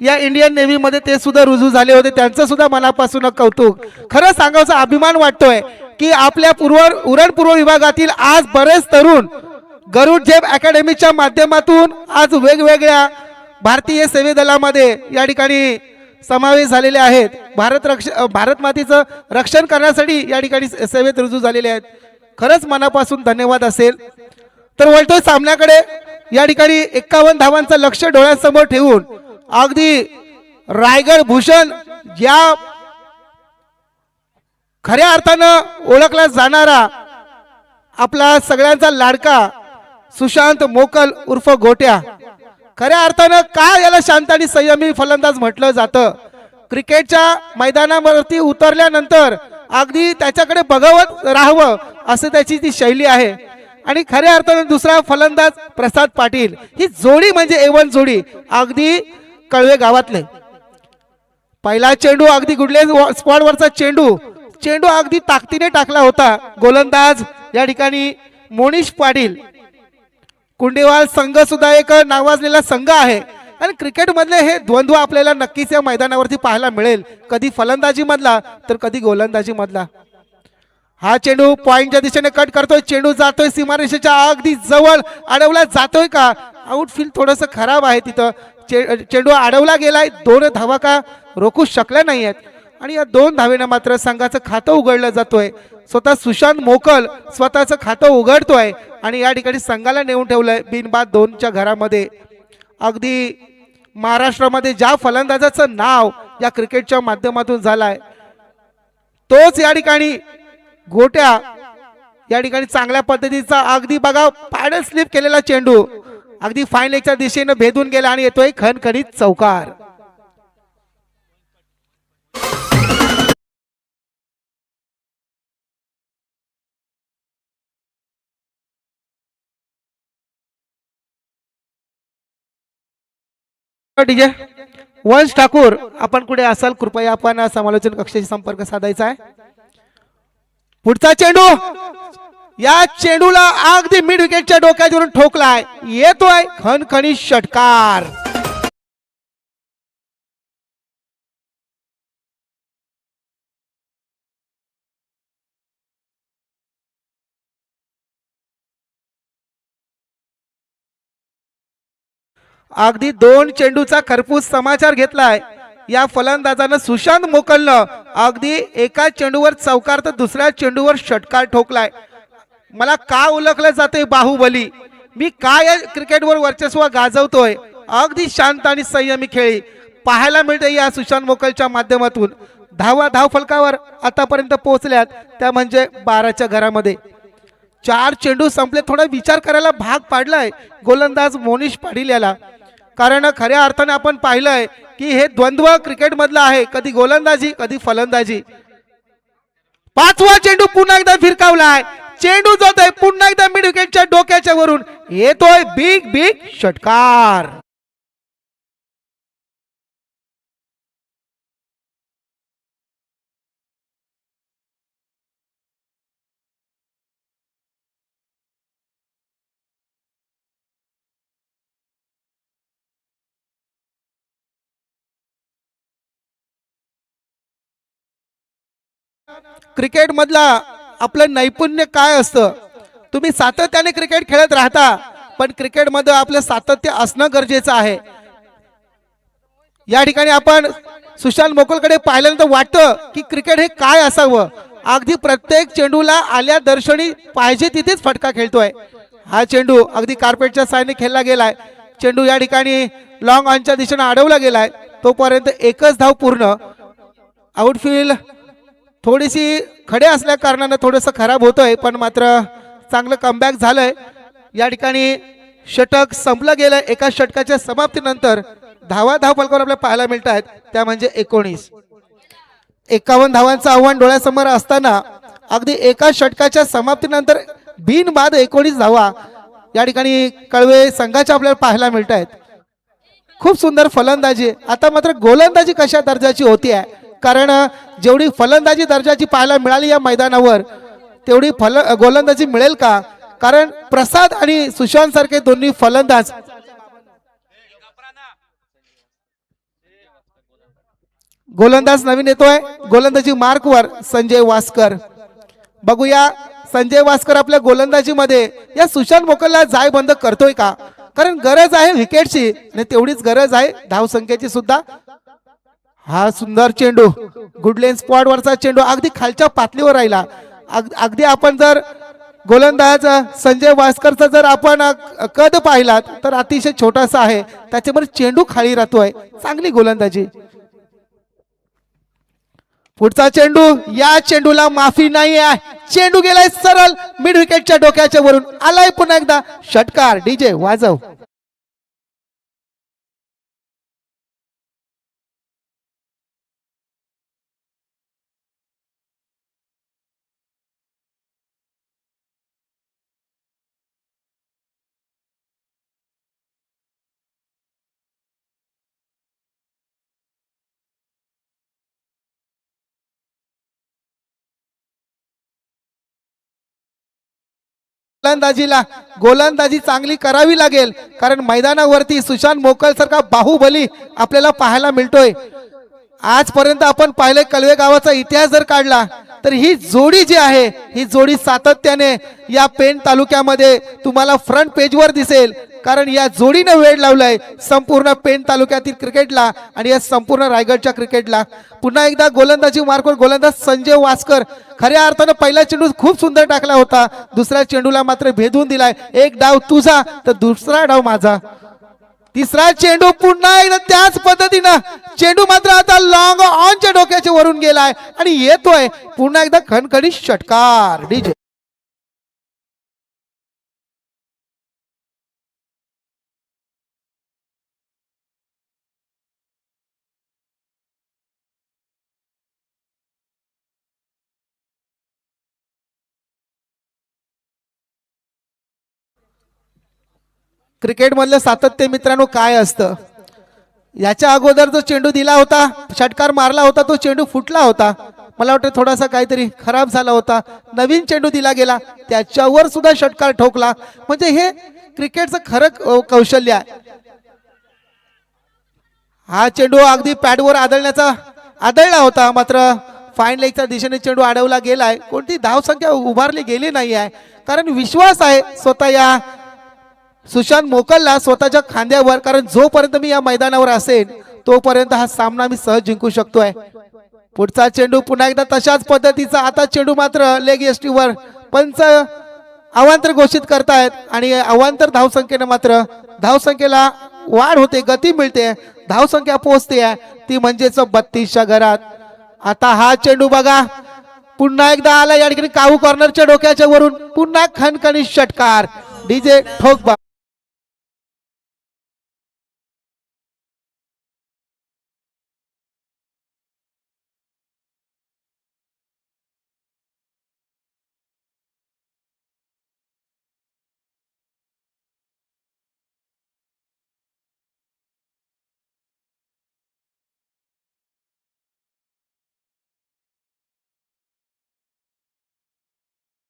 या इंडियन नेव्हीमध्ये ते सुद्धा रुजू झाले होते. त्यांचं सुद्धा मनापासून कौतुक. खरं सांगायचा अभिमान वाटतोय की आपल्या उरण पूर्व विभागातील आज बरेच तरुण गरुड जेब अकॅडमीच्या माध्यमातून आज वेगवेगळ्या भारतीय सेवे दलामध्ये या ठिकाणी समावेश झालेले आहेत. भारत मातेचं रक्षण करण्यासाठी या ठिकाणी सेवेत रुजू झालेले आहेत. खरंच मनापासून धन्यवाद असेल. तर वळतोय सामन्याकडे. या ठिकाणी 51 धावांचं लक्ष डोळ्यासमोर ठेवून अगदी रायगड भूषण या खऱ्या अर्थानं ओळखला जाणारा आपला सगळ्यांचा लाडका सुशांत मोकल उर्फ गोट्या. खऱ्या अर्थानं काय याला शांत आणि संयमी फलंदाज म्हटलं जातं. क्रिकेटच्या मैदानावरती उतरल्यानंतर अगदी त्याच्याकडे बघवत राहावं असं त्याची ती शैली आहे. आणि खऱ्या अर्थानं दुसरा फलंदाज प्रसाद पाटील. ही जोडी म्हणजे A1 जोडी अगदी कळवे गावातले. पहिला चेंडू अगदी गुडले स्पॉटवरचा चेंडू अगदी ताकदीने टाकला होता. गोलंदाज या ठिकाणी मोनिश पाटील. कुंडेवाल संघ सुद्धा एक नावाजलेला संघ आहे. आणि क्रिकेट मधले हे द्वंद्व आपल्याला नक्कीच या मैदानावरती पाहायला मिळेल, कधी फलंदाजी मधला तर कधी गोलंदाजी मधला. हा चेंडू पॉइंटच्या दिशेने कट करतोय, चेंडू जातोय सीमारेषेच्या अगदी जवळ, अडवला जातोय का? आउटफील्ड थोडंसं खराब आहे तिथं, चेंडू अडवला गेलाय, 2 धावा का रोखू शकल्या नाहीयेत आणि या 2 धावेनं मात्र संघाचं खातं उघडलं जातोय. स्वतः सुशांत मोकल स्वतःचं खातं उघडतोय आणि या ठिकाणी संघाला नेऊन ठेवलंय बिनबाद 2च्या घरामध्ये. अगदी महाराष्ट्रामध्ये ज्या फलंदाजाचं नाव या क्रिकेटच्या माध्यमातून झालाय तोच या ठिकाणी गोट्या या ठिकाणी चांगल्या पद्धतीचा अगदी बघा पॅडल स्लिप केलेला चेंडू अगदी फाईन लेगच्या दिशेने भेदून गेला आणि येतोय खणखणीत चौकार. डीजे वंश ठाकूर आपण कुठे असाल कृपया आपण समालोचन कक्षाशी संपर्क साधायचा आहे. पुढचा चेंडू, या चेंडूला अगदी मिड विकेटच्या डोक्यावरून ठोकलाय, येतोय खणखणीत षटकार. अगदी 2 चेंडूचा खरपूस समाचार घेतलाय या फलंदाजानं सुशांत मोकलनं. अगदी एका चेंडूवर चौकार तर दुसऱ्या चेंडूवर षटकार ठोकलाय. मला का ओळखलं जातंय बाहुबली, मी काय या क्रिकेटवर वर्चस्व गाजवतोय. अगदी शांत आणि संयमी खेळी पाहायला मिळते या सुशांत मोकलच्या माध्यमातून. धाव फलकावर आतापर्यंत पोहोचल्यात त्या म्हणजे 12च्या घरामध्ये. 4 चेंडू संपले, थोडा विचार करायला भाग पाडलाय गोलंदाज मोनिश पाटील याला. कारण खऱ्या अर्थाने आपण पाहिलंय की हे द्वंद्व क्रिकेट मधलं आहे, कधी गोलंदाजी कधी फलंदाजी. 5वा चेंडू पुन्हा एकदा फिरकावलाय, चेंडू जातोय पुन्हा एकदा मिड विकेटच्या डोक्याच्या वरून, येतोय बिग षटकार. क्रिकेट मधला आपलं नैपुण्य काय असतं, तुम्ही सातत्याने क्रिकेट खेळत राहता पण क्रिकेट मध्ये आपलं सातत्य असणं गरजेचं आहे. या ठिकाणी आपण सुशांत मोकलकडे पाहिल्यानंतर वाटतं की क्रिकेट हे काय असावं. अगदी प्रत्येक चेंडूला आल्या दर्शनी पाहिजे तिथेच फटका खेळतोय. हा चेंडू अगदी कार्पेटच्या साहाय्याने खेळला गेलाय, चेंडू या ठिकाणी लॉंग ऑनच्या दिशेने अडवला गेलाय, तोपर्यंत एकच धाव पूर्ण. आउटफील्ड थोडीशी खडे असल्या कारणाने थोडंसं खराब होतोय पण मात्र चांगलं कमबॅक झालंय. या ठिकाणी षटक संपलं गेलं. एका षटकाच्या समाप्तीनंतर धाव फलकावर आपल्याला पाहायला मिळत आहेत त्या म्हणजे 19. 51 धावांचं आव्हान डोळ्यासमोर असताना अगदी एका षटकाच्या समाप्तीनंतर बिनबाद 19 धावा या ठिकाणी कळवे संघाच्या आपल्याला पाहायला मिळत आहेत. खूप सुंदर फलंदाजी. आता मात्र गोलंदाजी कशा दर्जाची होती आहे, कारण जेवढी फलंदाजी दर्जाची पाहायला मिळाली या मैदानावर तेवढी गोलंदाजी मिळेल का? कारण प्रसाद आणि सुशांत सारखे दोन्ही फलंदाज गोलंदाज नवीन येतोय. गोलंदाजी मार्कवर संजय वास्कर. बघूया संजय वास्कर आपल्या गोलंदाजीमध्ये या सुशांत मोकलला जायबंद करतोय का, कारण गरज आहे विकेटची आणि तेवढीच गरज आहे धावसंख्येची सुद्धा. हा सुंदर चेंडू गुडलेन स्पॉट वरचा चेंडू अगदी खालच्या पातळीवर राहिला. अगदी आपण जर गोलंदाज संजय वास्करचा जर आपण कद पाहिलात तर अतिशय छोटासा आहे, त्याच्यावर चेंडू खाली राहतोय. चांगली गोलंदाजी. पुढचा चेंडू, या चेंडूला माफी नाही आहे, चेंडू गेलाय सरळ मिड विकेटच्या डोक्याच्या वरून, आलाय पुन्हा एकदा षटकार. डीजे वाजव. गोलंदाजी चांगली करावी लागेल, कारण मैदानावरती सुशांत मोकल सारखा बाहुबली आपल्याला पाहायला मिळतोय. आजपर्यंत आपण पाहिले कलवे गावाचा इतिहास जर काढला तर ही जोडी जी आहे ही जोडी सातत्याने या पेण तालुक्यामध्ये तुम्हाला फ्रंट पेजवर दिसेल, कारण या जोडीने वेळ लावलाय संपूर्ण पेण तालुक्यातील क्रिकेटला आणि या संपूर्ण रायगडच्या क्रिकेटला. पुन्हा एकदा गोलंदाजी मार्कवर गोलंदाज संजय वास्कर खऱ्या अर्थानं पहिला चेंडू खूप सुंदर टाकला होता, दुसऱ्या चेंडूला मात्र भेदून दिलाय. एक डाव तुझा तर दुसरा डाव माझा. तिसरा चेंडू पुन्हा एकदा त्याच पद्धतीनं चेंडू मात्र आता लॉंग ऑनच्या डोक्याच्या वरून गेलाय आणि येतोय पुन्हा एकदा खणखणीत षटकार. डीजे क्रिकेट मधलं सातत्य मित्रांनो काय असतं, याच्या अगोदर जो चेंडू दिला होता षटकार मारला होता तो चेंडू फुटला होता, मला वाटतं थोडासा काहीतरी खराब झाला होता. नवीन चेंडू दिला गेला त्याच्यावर सुद्धा षटकार ठोकला. म्हणजे हे क्रिकेटचं खरं कौशल्य आहे. हा चेंडू अगदी पॅडवर आदळला होता, मात्र फाईन लेगच्या दिशेने चेंडू अडवला गेलाय. कोणती धावसंख्या उभारली गेली नाही आहे, कारण विश्वास आहे स्वतः या सुशांत मोकलला स्वतःच्या खांद्यावर, कारण जोपर्यंत मी या मैदानावर असेल तोपर्यंत हा सामना मी सहज जिंकू शकतोय. पुढचा चेंडू पुन्हा एकदा तशाच पद्धतीचा. आता चेंडू मात्र लेग यष्टीवर पंच अवांतर घोषित करतायत आणि अवांतर धावसंख्येने मात्र धावसंख्येला वाढ होते, गती मिळते, धावसंख्या पोहोचते ती म्हणजेच 32च्या घरात. आता हा चेंडू बघा पुन्हा एकदा आला या ठिकाणी काहू कॉर्नरच्या डोक्याच्या वरून, पुन्हा खणखणीत षटकार. डीजे ठोक बा.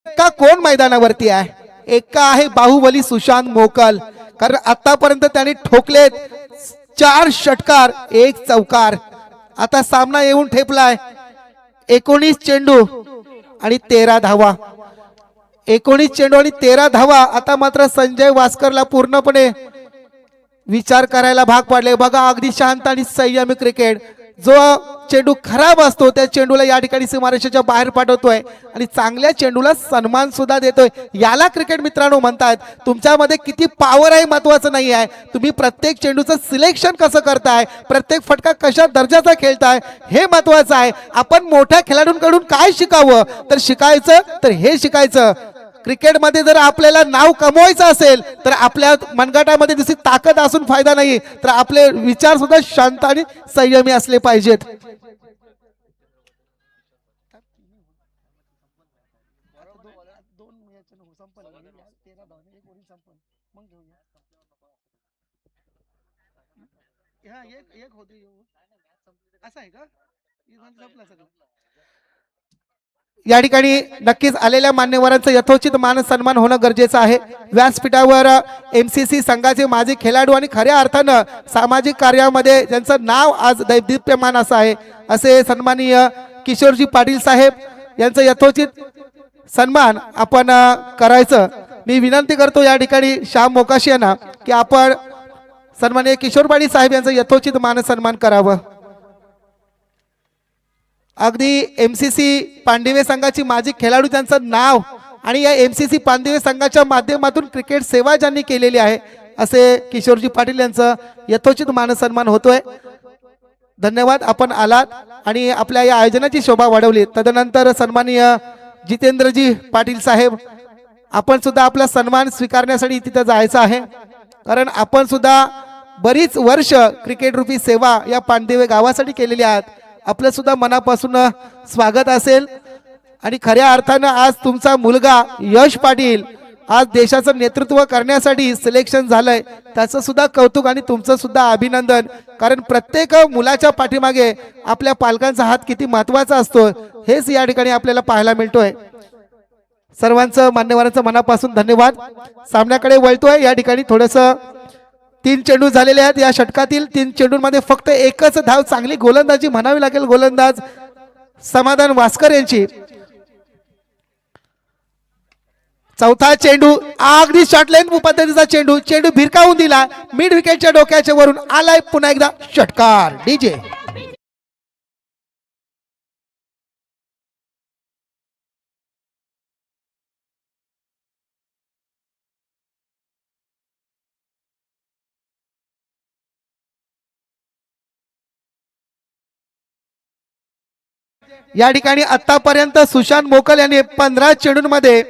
का कोण मैदानावरती आहे, एका आहे बाहुबली सुशांत मोकल, कारण आतापर्यंत त्यांनी ठोकलेत 4 षटकार 1 चौकार. आता सामना येऊन ठेपलाय 19 चेंडू आणि 13 धावा. 19 चेंडू आणि 13 धावा. आता मात्र संजय वास्करला पूर्णपणे विचार करायला भाग पाडले. बघा अगदी शांत आणि संयमी क्रिकेट. जो चेंडू खराब असतो त्या चेंडूला या ठिकाणी सीमारेषेच्या बाहेर पाठवतोय आणि चांगल्या चेंडूला सन्मान सुद्धा देतोय. याला क्रिकेट मित्रांनो म्हणतात. तुमच्यामध्ये किती पॉवर आहे महत्वाचं नाही आहे, तुम्ही प्रत्येक चेंडूचं सिलेक्शन कसं करताय, प्रत्येक फटका कशा दर्जाचा खेळताय हे महत्वाचं आहे. आपण मोठ्या खेळाडूंकडून काय शिकावं, तर हे शिकायचं. क्रिकेटमध्ये जर आपल्याला नाव कमवायचं असेल तर आपल्या मनगटामध्ये जशी ताकद असून फायदा नाही, तर आपले विचार सुद्धा शांत आणि संयमी असले पाहिजेत. या ठिकाणी नक्कीच आलेल्या मान्यवरांचं यथोचित मान सन्मान होणं गरजेचं आहे. व्यासपीठावर MCC संघाचे माजी खेळाडू आणि खऱ्या अर्थानं सामाजिक कार्यामध्ये ज्यांचं नाव आज दैदिप्यमान असं आहे असे सन्माननीय किशोरजी पाटील साहेब यांचं यथोचित सन्मान आपण करायचं. मी विनंती करतो या ठिकाणी श्याम मोकाशी यांना की आपण सन्माननीय किशोर पाटील साहेब यांचं यथोचित मान सन्मान करावं. अगदी MCC पांडिवे संघाची माजी खेळाडू त्यांचं नाव आणि या MCC पांडिवे संघाच्या माध्यमातून क्रिकेट सेवा ज्यांनी केलेली आहे असे किशोरजी पाटील यांचं यथोचित मानसन्मान होतोय. धन्यवाद आपण आलात आणि आपल्या या आयोजनाची शोभा वाढवली. तदनंतर सन्माननीय जितेंद्रजी पाटील साहेब आपण सुद्धा आपला सन्मान स्वीकारण्यासाठी तिथे जायचं आहे, कारण आपण सुद्धा बरीच वर्ष क्रिकेट रूपी सेवा या पांडिवे गावासाठी केलेली आहेत. आपलं सुद्धा मनापासून स्वागत असेल आणि खऱ्या अर्थानं आज तुमचा मुलगा यश पाटील आज देशाचं नेतृत्व करण्यासाठी सिलेक्शन झालंय, त्याचं सुद्धा कौतुक आणि तुमचं सुद्धा अभिनंदन. कारण प्रत्येक मुलाच्या पाठीमागे आपल्या पालकांचा हात किती महत्वाचा असतो हेच या ठिकाणी आपल्याला पाहायला मिळतोय. सर्वांचं मान्यवरांचं मनापासून धन्यवाद. सामन्याकडे वळतोय. या ठिकाणी थोडंसं 3 चेंडू झालेले आहेत. या षटकातील 3 चेंडूंमध्ये फक्त एकच धाव. चांगली गोलंदाजी म्हणावी लागेल गोलंदाज समाधान वास्कर यांची. चौथा चेंडू अगदी शॉर्ट लेंथ पद्धतीचा चेंडू चेंडू भिरकावून दिला मिड विकेटच्या डोक्याच्या वरून आलाय पुन्हा एकदा षटकार डीजे. या ठिकाणी आतापर्यंत सुशांत मोकल यांनी 15 चेंडूंमध्ये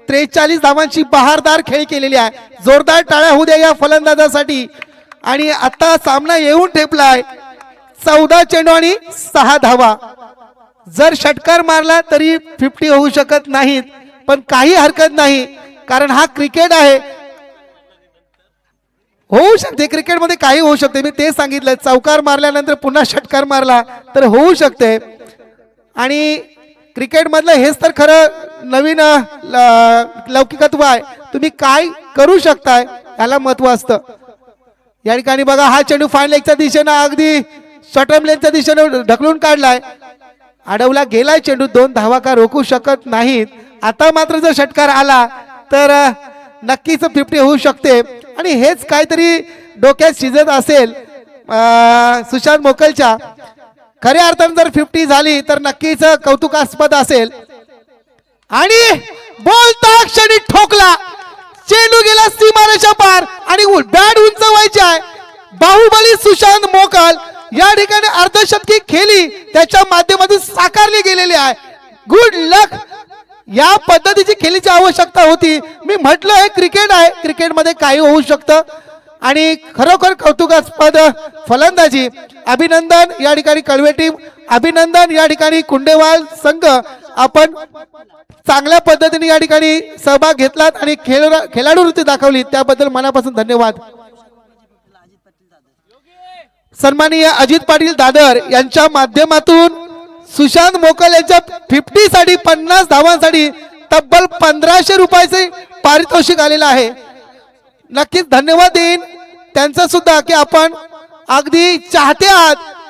43 धावांची बहारदार खेळी केलेली आहे. जोरदार टाळ्या होऊ द्या या फलंदाजासाठी. आणि आता सामना येऊन ठेपलाय 14 चेंडू आणि 6 धावा. जर षटकार मारला तरी 50 होऊ शकत नाहीत पण काही हरकत नाही कारण हा क्रिकेट आहे. होऊ शकते क्रिकेटमध्ये काही होऊ शकते मी ते सांगितलं. चौकार मारल्यानंतर पुन्हा षटकार मारला तर होऊ शकते आणि क्रिकेटमधलं हेच तर खरं नवीन लौकिकत्व आहे. तुम्ही काय करू शकताय याला महत्व असतं. या ठिकाणी बघा हा चेंडू फाईन लेगच्या दिशेनं अगदी शॉर्ट लेनच्या दिशेनं ढकलून काढलाय. अडवला गेलाय चेंडू 2 धावा का रोखू शकत नाहीत. आता मात्र जर षटकार आला तर नक्कीच 50 होऊ शकते आणि हेच काहीतरी डोक्यात शिजत असेल सुशांत मोकलच्या. खऱ्या अर्थाने जर 50 झाली तर नक्कीच कौतुकास्पद असेल. आणि बोलता क्षणी ठोकला चेंडू गेला सीमारेषा पार आणि बॅट उंचवायची आहे. बाहुबली सुशांत मोकल या ठिकाणी अर्धशतकी खेळी त्याच्या माध्यमातून साकारली गेलेली आहे. गुड लक. या पद्धतीची खेळीची आवश्यकता होती. मी म्हटलं हे क्रिकेट आहे क्रिकेटमध्ये काही होऊ शकतं आणि खरोखर कौतुकास्पद फलंदाजी. अभिनंदन या ठिकाणी कळवे टीम. अभिनंदन या ठिकाणी कुंडेवाल संघ. आपण चांगल्या पद्धतीने या ठिकाणी सहभाग घेतलात आणि खेळाडू वृत्ती दाखवली त्याबद्दल मनापासून धन्यवाद. सन्माननीय अजित पाटील दादर यांच्या माध्यमातून सुशांत मोकल यांच्या 50 साठी 50 धावांसाठी तब्बल 1500 रुपयाचे पारितोषिक आलेलं आहे. नक्कीच धन्यवाद देईन त्यांचा सुद्धा की आपण अगदी चाहते आहात